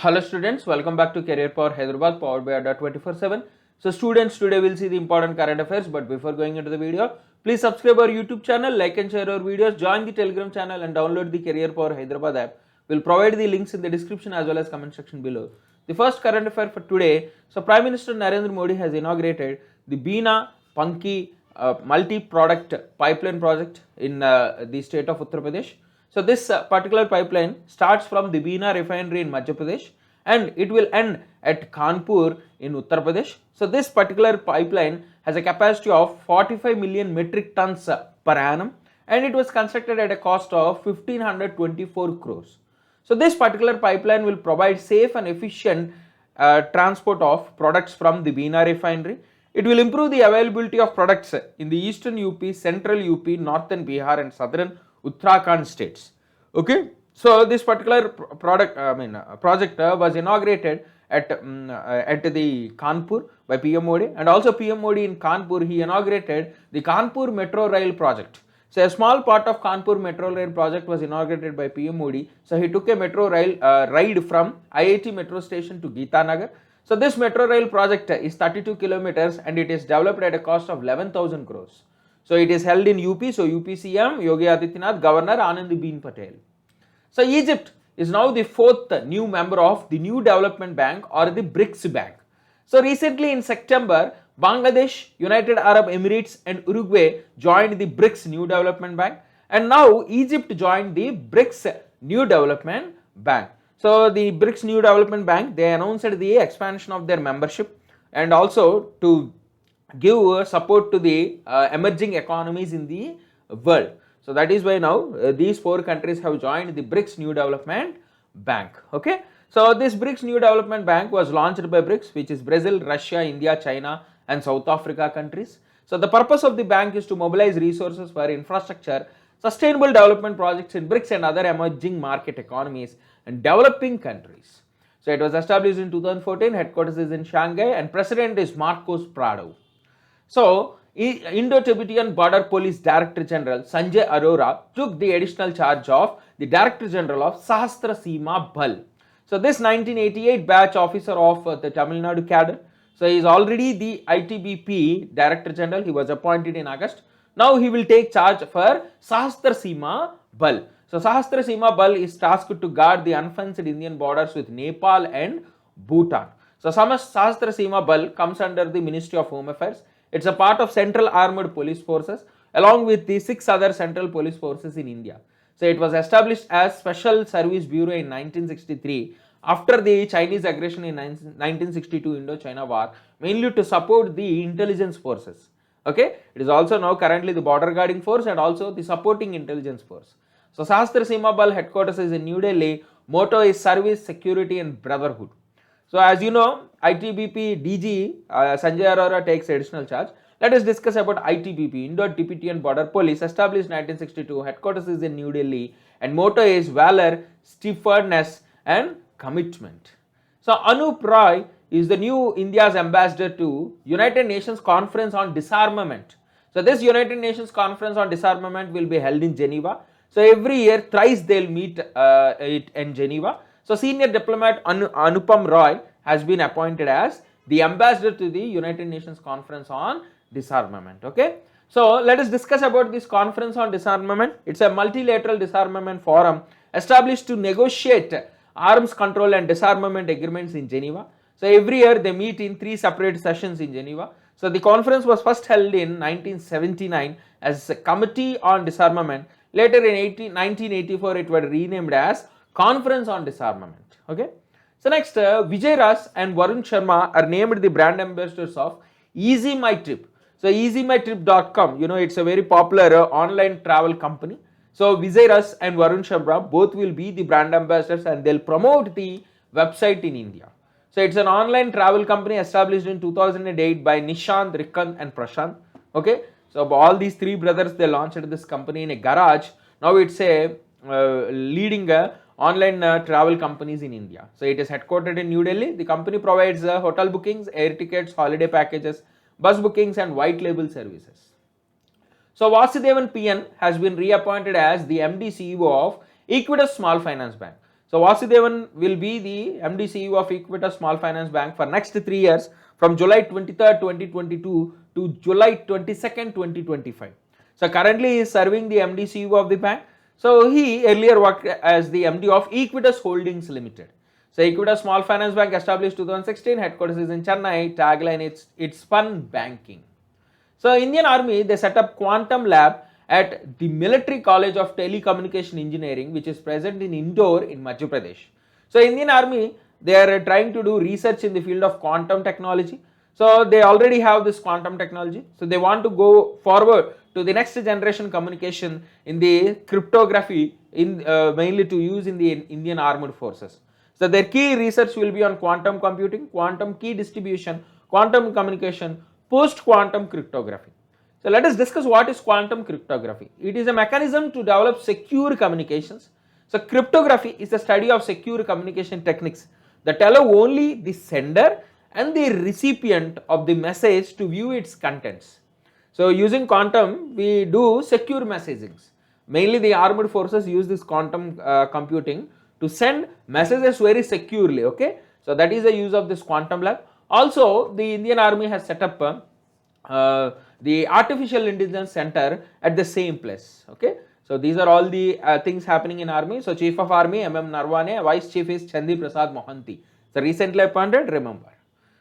Hello students, welcome back to Career Power Hyderabad powered by Adda 24/7. So students, today we'll see the important current affairs, but before going into the video, please subscribe our YouTube channel, like and share our videos, join the Telegram channel and download the Career Power Hyderabad app. We'll provide the links in the description as well as comment section below. The first current affair for today, so Prime Minister Narendra Modi has inaugurated the Bina Panki multi-product pipeline project in the state of Uttar Pradesh. So this particular pipeline starts from the Bina refinery in Madhya Pradesh and it will end at Kanpur in Uttar Pradesh. So this particular pipeline has a capacity of 45 million metric tons per annum and it was constructed at a cost of 1524 crores. So this particular pipeline will provide safe and efficient transport of products from the Bina refinery. It will improve the availability of products in the eastern UP, central UP, northern Bihar and southern Uttarakhand states. Okay, so this particular project was inaugurated at the Kanpur by PM Modi, and also PM Modi in Kanpur he inaugurated the Kanpur Metro Rail project. So a small part of Kanpur Metro Rail project was inaugurated by PM Modi. So he took a metro rail ride from IIT metro station to Geeta Nagar. So this metro rail project is 32 kilometers and it is developed at a cost of 11,000 crores. So it is held in UP, so UP CM Yogi Adityanath, Governor Anandibeen Patel. So Egypt is now the fourth new member of the New Development Bank or the BRICS Bank. So recently in September, Bangladesh, United Arab Emirates and Uruguay joined the BRICS New Development Bank and now Egypt joined the BRICS New Development Bank. So the BRICS New Development Bank, they announced the expansion of their membership and also to give support to the emerging economies in the world. So that is why now these four countries have joined the BRICS New Development Bank. Okay. So this BRICS New Development Bank was launched by BRICS, which is Brazil, Russia, India, China and South Africa countries. So the purpose of the bank is to mobilize resources for infrastructure, sustainable development projects in BRICS and other emerging market economies and developing countries. So it was established in 2014, headquarters is in Shanghai and president is Marcos Prado. So, Indo-Tibetan Border Police Director General Sanjay Arora took the additional charge of the Director General of Sahastra Seema Bal. So, this 1988 batch officer of the Tamil Nadu cadre, so he is already the ITBP Director General, he was appointed in August. Now, he will take charge for Sahastra Seema Bal. So, Sahastra Seema Bal is tasked to guard the unfenced Indian borders with Nepal and Bhutan. So, Sahastra Seema Bal comes under the Ministry of Home Affairs. It's a part of Central Armed Police Forces along with the 6 other Central Police Forces in India. So it was established as Special Service Bureau in 1963 after the Chinese aggression in 1962 Indo-China War, mainly to support the intelligence forces. Okay, it is also now currently the border guarding force and also the supporting intelligence force. So Sahastra Seema Bal headquarters is in New Delhi. Motto is Service, Security and Brotherhood. So as you know, ITBP DG Sanjay Arora takes additional charge. Let us discuss about ITBP, Indo-Tibetan Border Police, established 1962, headquarters is in New Delhi and motto is Valor, Stubbornness and Commitment. So Anup Roy is the new India's ambassador to United Nations Conference on Disarmament. So this United Nations Conference on Disarmament will be held in Geneva. So every year, thrice they will meet it in Geneva. So senior diplomat Anupam Roy has been appointed as the ambassador to the United Nations Conference on Disarmament. Okay. So let us discuss about this Conference on Disarmament. It's a multilateral disarmament forum established to negotiate arms control and disarmament agreements in Geneva. So every year they meet in 3 separate sessions in Geneva. So the conference was first held in 1979 as a Committee on Disarmament. Later in 1984 it was renamed as Conference on Disarmament. Okay. So next, Vijay Ras and Varun Sharma are named the brand ambassadors of Easy My Trip. So easymytrip.com, you know, it's a very popular online travel company. So Vijay Ras and Varun Sharma both will be the brand ambassadors and they'll promote the website in India. So it's an online travel company established in 2008 by Nishant, Rikant and Prashant. Okay. So all these 3 brothers, they launched this company in a garage. Now it's a leading online travel companies in India. So it is headquartered in New Delhi. The company provides hotel bookings, air tickets, holiday packages, bus bookings and white label services. So Vasudevan PN has been reappointed as the MD CEO of Equitas Small Finance Bank. So Vasudevan will be the MD CEO of Equitas Small Finance Bank for next 3 years from July 23rd, 2022 to July 22nd, 2025. So currently he is serving the MD CEO of the bank. So he earlier worked as the MD of Equitas Holdings Limited. So Equitas Small Finance Bank established 2016, headquarters is in Chennai, tagline it's fun banking. So Indian Army, they set up Quantum Lab at the Military College of Telecommunication Engineering, which is present in Indore in Madhya Pradesh. So Indian Army, they are trying to do research in the field of quantum technology. So they already have this quantum technology. So they want to go forward to the next generation communication in the cryptography, mainly to use in the Indian Armed Forces. So their key research will be on quantum computing, quantum key distribution, quantum communication, post-quantum cryptography. So let us discuss what is quantum cryptography. It is a mechanism to develop secure communications. So cryptography is the study of secure communication techniques that allow only the sender and the recipient of the message to view its contents. So using quantum, we do secure messagings. Mainly the armed forces use this quantum computing to send messages very securely, okay. So that is the use of this quantum lab. Also, the Indian Army has set up the Artificial Intelligence Center at the same place, okay. So these are all the things happening in Army. So Chief of Army MM Narwane, Vice Chief is Chandi Prasad Mohanty. So recently appointed, remember.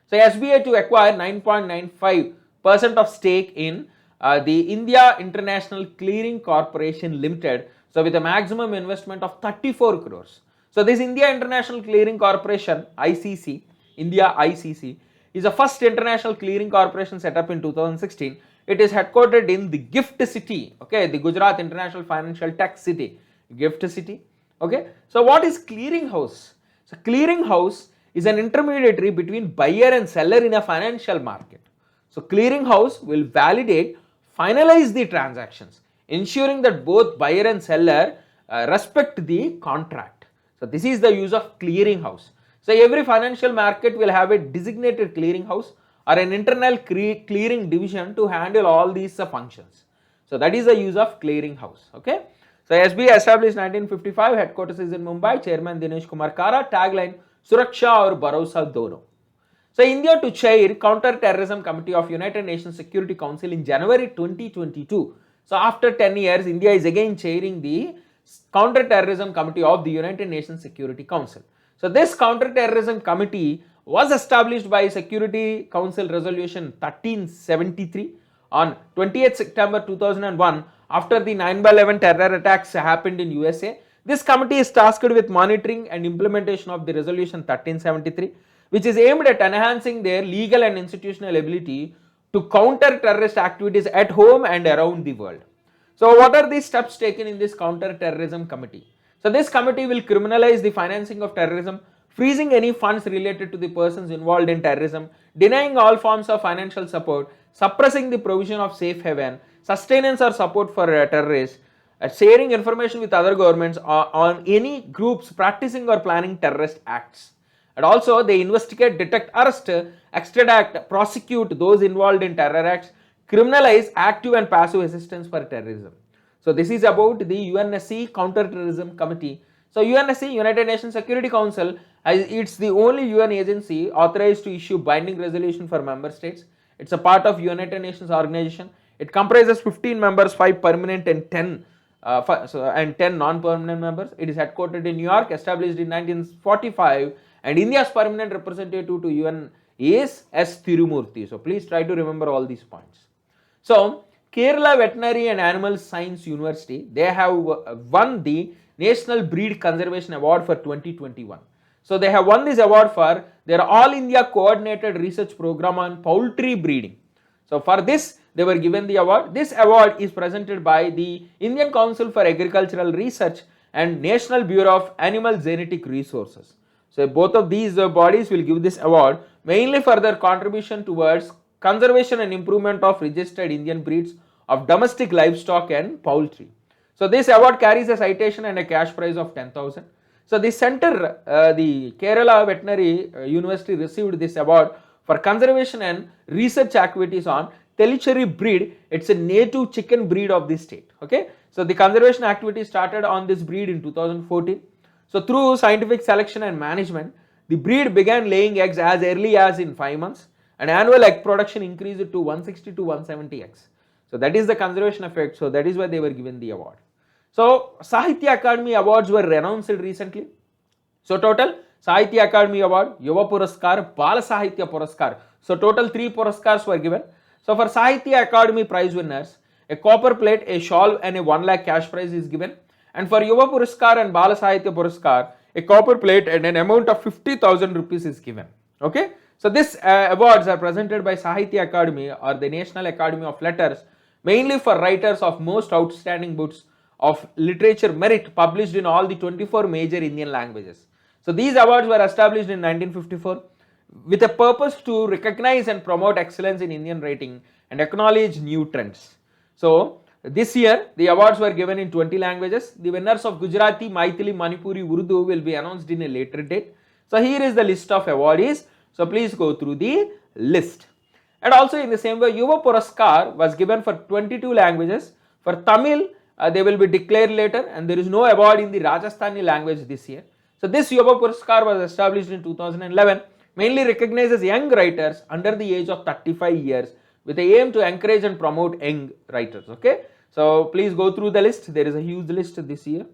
So SBI to acquire 9.95% of stake in the India International Clearing Corporation Limited. So with a maximum investment of 34 crores. So this India International Clearing Corporation, ICC, India ICC, is the first international clearing corporation set up in 2016. It is headquartered in the GIFT City, okay, the Gujarat International Financial Tech City, GIFT City, okay. So what is clearing house? So clearing house is an intermediary between buyer and seller in a financial market. So clearing house will validate, finalize the transactions, ensuring that both buyer and seller respect the contract. So this is the use of clearing house. So every financial market will have a designated clearing house or an internal clearing division to handle all these functions. So that is the use of clearing house, okay. So SBI established 1955, headquarters is in Mumbai, Chairman Dinesh Kumar Kara, tagline Suraksha aur Bharosa dono. So India to chair Counter-Terrorism Committee of United Nations Security Council in January 2022. So after 10 years, India is again chairing the Counter-Terrorism Committee of the United Nations Security Council. So this Counter-Terrorism Committee was established by Security Council Resolution 1373 on 28th September 2001 after the 9/11 terror attacks happened in USA. This committee is tasked with monitoring and implementation of the Resolution 1373, which is aimed at enhancing their legal and institutional ability to counter terrorist activities at home and around the world. So what are the steps taken in this Counter-Terrorism Committee? So this committee will criminalize the financing of terrorism, freezing any funds related to the persons involved in terrorism, denying all forms of financial support, suppressing the provision of safe haven, sustenance or support for terrorists, sharing information with other governments on any groups practicing or planning terrorist acts. And also they investigate, detect, arrest, extradite, prosecute those involved in terror acts, criminalize active and passive assistance for terrorism. So this is about the UNSC Counter-Terrorism Committee. So UNSC, United Nations Security Council, it's the only UN agency authorized to issue binding resolution for member states. It's a part of United Nations organization. It comprises 15 members, 5 permanent and 10 non-permanent members. It is headquartered in New York, established in 1945, and India's permanent representative to UN is S. Tirumurthy. So please try to remember all these points. So Kerala Veterinary and Animal Science University, they have won the National Breed Conservation Award for 2021. So they have won this award for their All India Coordinated Research Program on Poultry Breeding. So for this, they were given the award. This award is presented by the Indian Council for Agricultural Research and National Bureau of Animal Genetic Resources. So both of these bodies will give this award mainly for their contribution towards conservation and improvement of registered Indian breeds of domestic livestock and poultry. So this award carries a citation and a cash prize of 10,000. So the center, the Kerala Veterinary University received this award for conservation and research activities on Tellicherry breed. It's a native chicken breed of the state. Okay, so the conservation activity started on this breed in 2014. So through scientific selection and management, the breed began laying eggs as early as in 5 months, and annual egg production increased to 160 to 170 eggs. So that is the conservation effect. So that is why they were given the award. So Sahitya Akademi awards were announced recently. So total Sahitya Akademi Award, Yuva Puraskar, Bala Sahitya Puraskar. So total 3 Puraskars were given. So for Sahitya Akademi prize winners, a copper plate, a shawl and a 1 lakh cash prize is given. And for Yuva Puraskar and Bala Sahitya Puraskar, a copper plate and an amount of 50,000 rupees is given. Okay. So these awards are presented by Sahitya Akademi or the National Academy of Letters, mainly for writers of most outstanding books of literature merit published in all the 24 major Indian languages. So these awards were established in 1954 with a purpose to recognize and promote excellence in Indian writing and acknowledge new trends. So this year the awards were given in 20 languages. The winners of Gujarati, Maithili, Manipuri, Urdu will be announced in a later date. So here is the list of awardees. So please go through the list. And also in the same way, Yuva Puraskar was given for 22 languages. For Tamil, they will be declared later, and there is no award in the Rajasthani language this year. So this Yuva Puraskar was established in 2011, mainly recognizes young writers under the age of 35 years with the aim to encourage and promote young writers. Okay, so please go through the list. There is a huge list this year.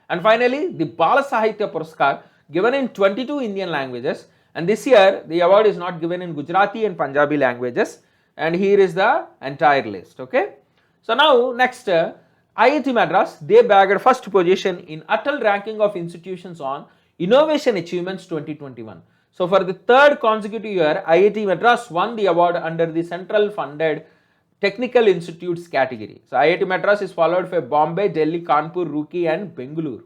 And finally, the Bala Sahitya Puraskar, given in 22 Indian languages, and this year the award is not given in Gujarati and Punjabi languages, and here is the entire list. Okay, so now next, IIT Madras, they bagged first position in Atal ranking of institutions on innovation achievements 2021. So for the third consecutive year, IIT Madras won the award under the central funded technical institutes category. So IIT Madras is followed by Bombay, Delhi, Kanpur, Roorkee and Bengaluru.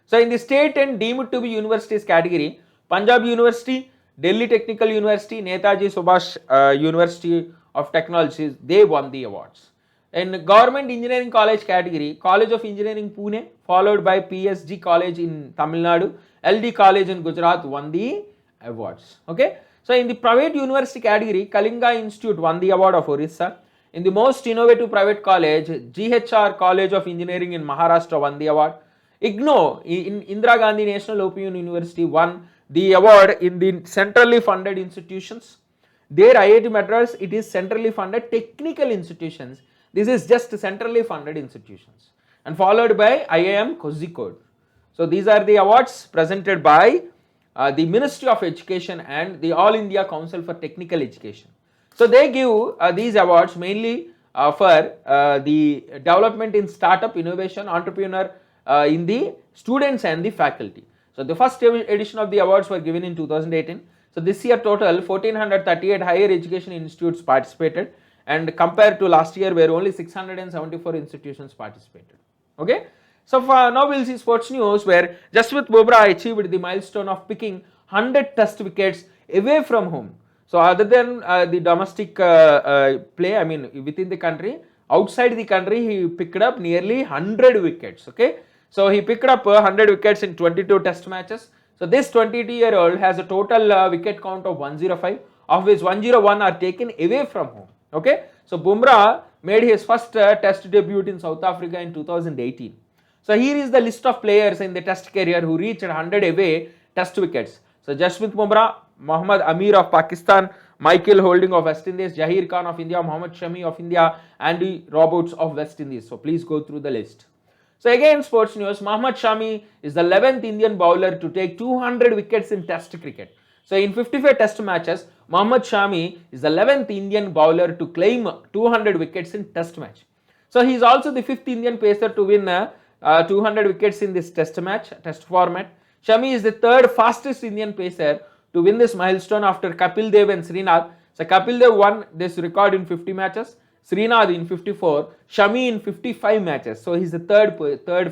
So in the state and deemed to be universities category, Punjab University, Delhi Technical University, Netaji Subhash University of Technology, they won the awards. In Government Engineering College category, College of Engineering Pune, followed by PSG College in Tamil Nadu, LD College in Gujarat won the awards. Okay. So in the private university category, Kalinga Institute won the award of Orissa. In the most innovative private college, GHR College of Engineering in Maharashtra won the award. IGNOU in Indira Gandhi National Open University won the award in the centrally funded institutions. There IIT Madras, it is centrally funded technical institutions. This is just centrally funded institutions, and followed by IIM Kozhikode. So these are the awards presented by the Ministry of Education and the All India Council for Technical Education. So they give these awards mainly for the development in startup, innovation, entrepreneur in the students and the faculty. So the first edition of the awards were given in 2018. So this year total 1438 higher education institutes participated, and compared to last year where only 674 institutions participated. Okay. So now we'll see sports news where Jasprit Bumrah achieved the milestone of picking 100 test wickets away from home. So other than the domestic play, I mean within the country, outside the country he picked up nearly 100 wickets. Okay. So he picked up 100 wickets in 22 test matches. So this 22-year-old has a total wicket count of 105, of which 101 are taken away from home. Okay, so Bumrah made his first test debut in South Africa in 2018. So here is the list of players in the test career who reached 100 away test wickets. So Jasprit Bumrah, Mohammad Amir of Pakistan, Michael Holding of West Indies, Jahir Khan of India, Mohammad Shami of India, Andy Roberts of West Indies. So please go through the list. So again sports news, Mohammad Shami is the 11th Indian bowler to take 200 wickets in test cricket. So in 55 test matches, Mohammad Shami is the 11th Indian bowler to claim 200 wickets in test match. So he is also the 5th Indian pacer to win 200 wickets in this test format. Shami is the 3rd fastest Indian pacer to win this milestone after Kapil Dev and Srinath. So Kapil Dev won this record in 50 matches, Srinath in 54, Shami in 55 matches. So he is the third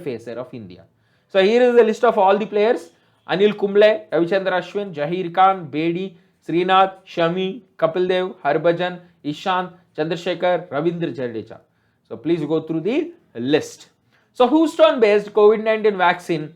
pacer of India. So here is the list of all the players. Anil Kumble, Ravichandra Ashwin, Jahir Khan, Bedi, Srinath, Shami, Kapil Dev, Harbhajan, Ishant, Chandrasekhar, Ravindra Jadeja. So please go through the list. So Houston-based COVID-19 vaccine,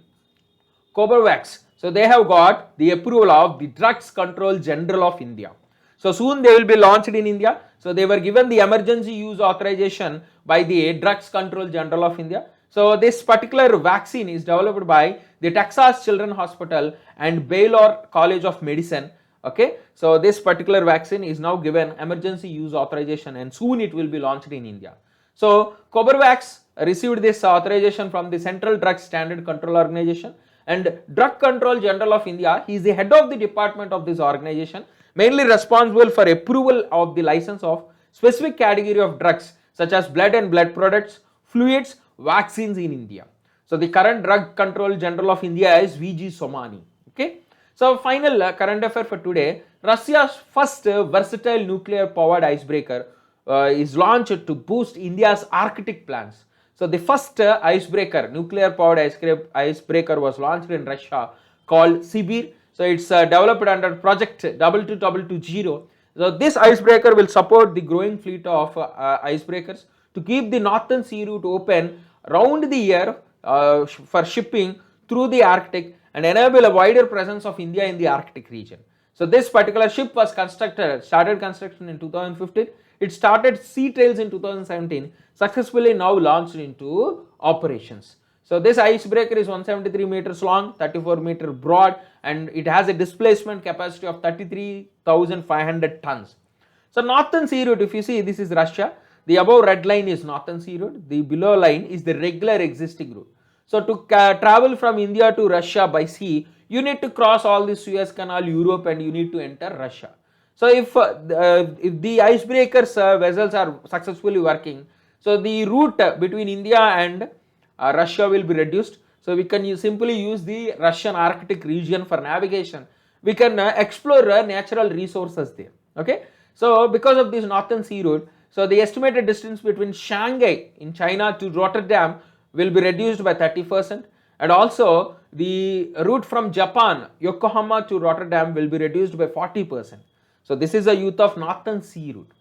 Covovax. So they have got the approval of the Drugs Control General of India. So soon they will be launched in India. So they were given the emergency use authorization by the Drugs Control General of India. So this particular vaccine is developed by the Texas Children's Hospital and Baylor College of Medicine. Okay, so this particular vaccine is now given emergency use authorization and soon it will be launched in India. So Covovax received this authorization from the Central Drug Standard Control Organization and Drug Control General of India. He is the head of the department of this organization, mainly responsible for approval of the license of specific category of drugs such as blood and blood products, fluids, vaccines in India. So the current Drug Control General of India is VG Somani. Okay. So final current affair for today, Russia's first versatile nuclear powered icebreaker is launched to boost India's Arctic plans. So the first icebreaker, nuclear powered icebreaker was launched in Russia called Sibir. So it's developed under Project 2220. So this icebreaker will support the growing fleet of icebreakers to keep the northern sea route open round the year for shipping through the Arctic and enable a wider presence of India in the Arctic region. So this particular ship was started construction in 2015. It started sea trials in 2017, successfully now launched into operations. So this icebreaker is 173 meters long, 34 meter broad, and it has a displacement capacity of 33,500 tons. So northern sea route, if you see, this is Russia. The above red line is northern sea route. The below line is the regular existing route. So to travel from India to Russia by sea, you need to cross all the Suez Canal, Europe, and you need to enter Russia. So if the icebreakers vessels are successfully working, so the route between India and Russia will be reduced. So we can simply use the Russian Arctic region for navigation. We can explore natural resources there. Okay. So because of this northern sea route, so the estimated distance between Shanghai in China to Rotterdam will be reduced by 30%, and also the route from Japan, Yokohama to Rotterdam will be reduced by 40%. So this is a use of northern sea route.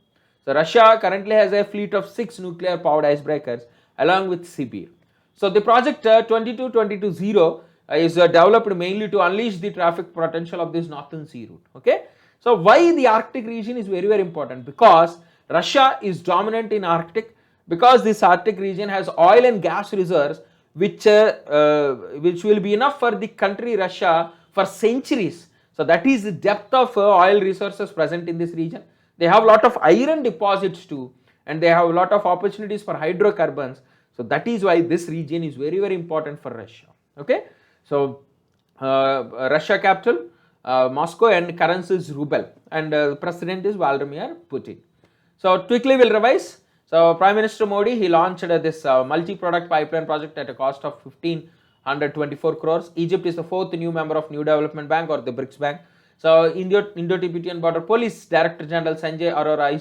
So Russia currently has a fleet of 6 nuclear powered icebreakers along with Sibir. So the project 22220 is developed mainly to unleash the traffic potential of this northern sea route. Okay. So why the Arctic region is very important? Because Russia is dominant in Arctic, because this Arctic region has oil and gas reserves which will be enough for the country Russia for centuries. So that is the depth of oil resources present in this region. They have a lot of iron deposits too, and they have a lot of opportunities for hydrocarbons. So that is why this region is very important for Russia. Okay. So Russia capital Moscow and currency is ruble, and president is Vladimir Putin. So quickly we'll revise. So Prime Minister Modi, he launched this multi-product pipeline project at a cost of 1,524 crores. Egypt is the 4th new member of New Development Bank or the BRICS Bank. So Indo-Tibetan Border Police Director General Sanjay Arora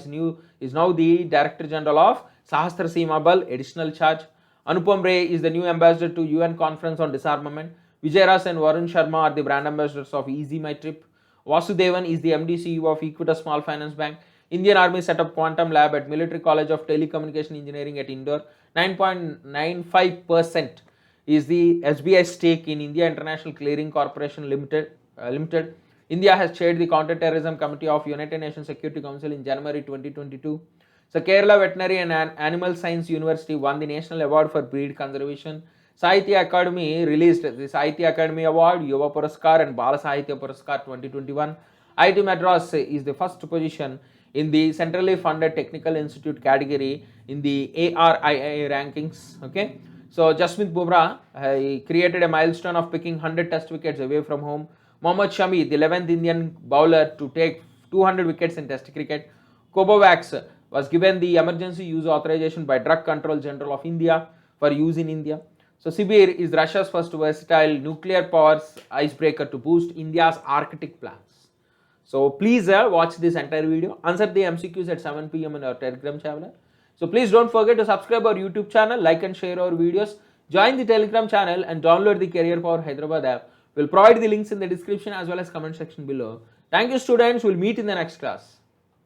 is now the Director General of Sahastra Seema Bal, additional charge. Anupam Ray is the new ambassador to UN Conference on Disarmament. Vijay Ras and Varun Sharma are the brand ambassadors of Easy My Trip. Vasudevan is the MD CEO of Equitas Small Finance Bank. Indian Army set up quantum lab at Military College of Telecommunication Engineering at Indore. 9.95% is the SBI stake in India International Clearing Corporation Limited. India has chaired the Counter-Terrorism Committee of United Nations Security Council in January 2022. So Kerala Veterinary and Animal Science University won the National Award for Breed Conservation. Sahitya Academy released the Sahitya Academy Award, Yuva Puraskar and Bala Sahitya Puraskar 2021. IIT Madras is the first position in the centrally funded technical institute category in the ARII rankings. Okay. So Jasprit Bumrah created a milestone of picking 100 test wickets away from home. Mohammad Shami, the 11th Indian bowler to take 200 wickets in test cricket. Covovax was given the emergency use authorization by Drug Control General of India for use in India. So Sibir is Russia's first versatile nuclear power icebreaker to boost India's Arctic plans. So please watch this entire video, answer the MCQs at 7 PM in our Telegram channel. So please don't forget to subscribe our YouTube channel, like and share our videos, join the Telegram channel and download the Career Power Hyderabad app. We'll provide the links in the description as well as comment section below. Thank you students, we'll meet in the next class.